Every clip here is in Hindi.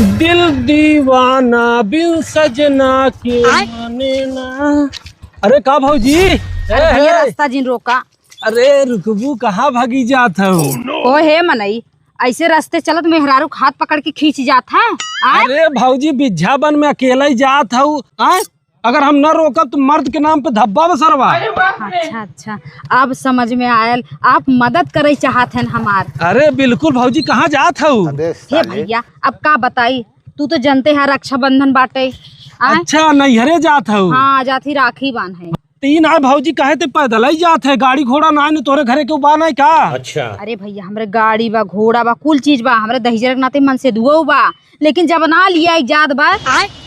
दिल दीवाना बिन सजना के माने ना। अरे का भौजी? भैया रास्ता जिन रोका। अरे रुकबू कहाँ भागी जात हो? ओ हे मनई, ऐसे रास्ते चलत मेहरारू हाथ पकड़ के खींच जात है। अरे भौजी बिझा बन में अकेला ही जात हूँ। अगर हम न रोकब तो मर्द के नाम पे धब्बा बसरवा। अच्छा अच्छा, अब समझ में आयल, आप मदद करे चाहत हैं हमार। अरे बिल्कुल भौजी, कहाँ जात हूँ? हे भैया अब का बताई, तू तो जानते हैं रक्षाबंधन बाटे। अच्छा नैहरे जात हूँ। हाँ जाती राखी बांध है। तीन है भौजी, कहे ते पैदल ही जात है, गाड़ी घोड़ा ना है तोरे घरे के बा नहीं का? अच्छा अरे भैया हमरे गाड़ी बा, घोड़ा बा, कुल चीज बा, हमरे दहिजर के नाते मन से दुआ बा, लेकिन जब ना लिया इजाद बा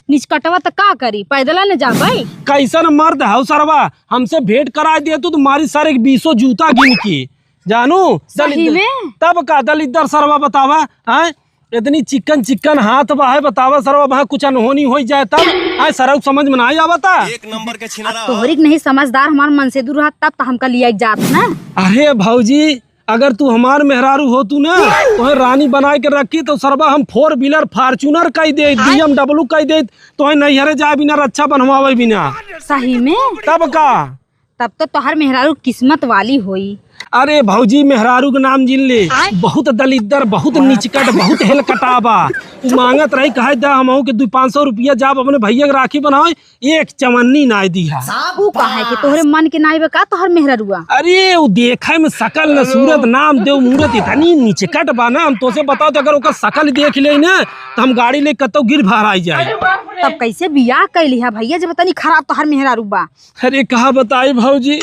निचकटवा तो का करी, पैदल न जा भाई। कैसन मर्द है सरवा, हमसे भेंट करा दिया तू तुम्हारी सारे 20 जूता गिन के जानू। सही में? तब का दलिद्दर सरवा बतावा है, इतनी चिकन हाथ बा है, बतावा सरवा वहाँ कुछ अनहोनी हो जाए तब आए सरव समझ में ना आवता। एक नंबर के छिनारा तोहरी नहीं समझदार हमार मन से दूर तब तो हमका लिया जात ना। अरे भौजी अगर तू हमार मेहरारू हो तू ना तो रानी बना के रखी तो सरवा हम 4 व्हीलर फॉर्च्यूनर कह दे, BMW कह दे, तो नैहरे जाए बिना रक्षा बनवावे बिना। सही में? तब का? तब तो तोहर मेहरारू किस्मत वाली होई। अरे भौजी मेहरारू के नाम जिन ले, बहुत दलिद्दर, बहुत निचकट, बहुत हेलकटाबा। मांगत रही कहे दा हम के 200-500 रुपया जाब अपने भैया के राखी बनाओ, एक चवन्नी नाय दिया। तू कहे कि तोहरे मन के नाई का तोहर मेहरारुआ? अरे वो देखे में सकल न सूरत, नाम देव मूरत इतनी निचकट बा ना, हम तो से बताओ तो अगर ओकर सकल देख ले ना तो हम गाड़ी ले कतो गिर भराई जाए। तब कैसे बियाह कैली है भैया जब तनी खराब तोहर मेहरारू बा? अरे कहा बताई भौजी,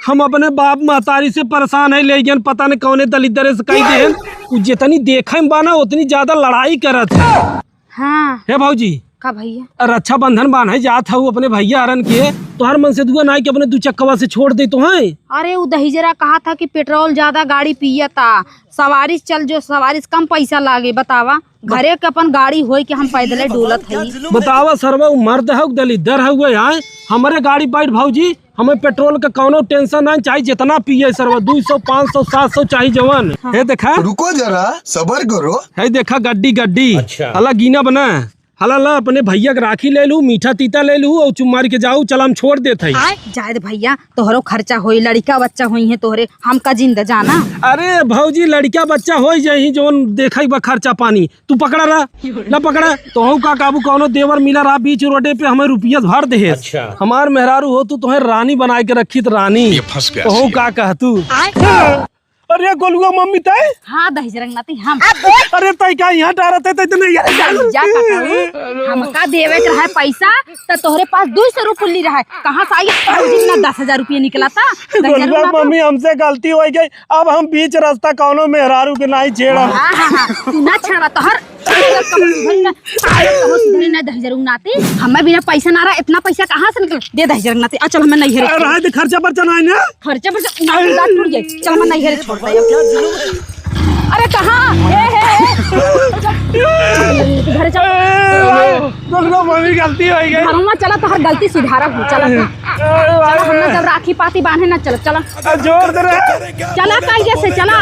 हम अपने बाप महतारी से परेशान है, लेकिन पता नहीं कौने दलिद्दर से कही दे, जितनी देखे में बाना उतनी ज्यादा लड़ाई करत है। हाँ हे भौजी का भैया? रक्षाबंधन बांधे जात हूँ अपने भैया हरन के, तोहर मन से दुआ नाई के अपने 2 चक्कवा से छोड़ दे तो है। अरे वो दहिजरा कहा था कि पेट्रोल ज्यादा गाड़ी पियता, सवारी चल जो सवारी कम पैसा लागे, बतावा घरे के अपन गाड़ी होई कि हम पैदले डोलत है। बतावा सरवा मर्द है दलिद्दर है हुए आए, हमारे गाड़ी बैठ भौजी, हमें पेट्रोल का कोनो टेंशन नहीं चाहिए, जितना पिए सरवा 200 500 700 चाहिए जवान। है देखा, रुको जरा सबर करो। है देखा गड्डी हला गिना बना हला ला अपने भैया के राखी ले लू, मीठा तीता ले लू और चुम्मार के जाऊ, चल हम छोड़ देते जायद भैया तोहरो खर्चा होई, लड़का बच्चा होई है तोहरे, हमका जिंदा जाना। अरे भौजी लड़का बच्चा हो जाही जोन देखा बा खर्चा पानी, तू पकड़ा रहा न पकड़ा तो का काबू कौनो देवर मिला रहा बीच रोडे पे हमें रुपया भर दे। अच्छा हमार मेहरारू हो तू तुम्हें रानी बना के रखी तो रानी तो का कह तू। अरे गोलुआ मम्मी तय? हाँ दहिजरंग नाती हम। अरे तय का यहाँ डारत है तो नहीं हमका देवे के रहा पैसा तो तोहरे पास 200 रुपये रहा, कहाँ से आई 10,000 रुपया निकला था। गोलुआ मम्मी हमसे गलती हो गई, अब हम बीच रास्ता कौनो मेहरारू के नहीं छेड़ा। ना छेड़ा तोहर दहिजरंग नाती, हमें बिना पैसा ना रहा, इतना पैसा कहाँ से निकल दे दहिजरंग नाती। चल हमें नहीं हेरे खर्चा पर चला ना, खर्चा पर चल हमें नहीं हेरे छोड़। अरे कहाँ घर चलो, मम्मी गलती हो गई, चला तो हर गलती सुधारा हो। चला हमने जब राखी पाती बांधे ना, चलो चला जोर दे रहे चला कैसे चला।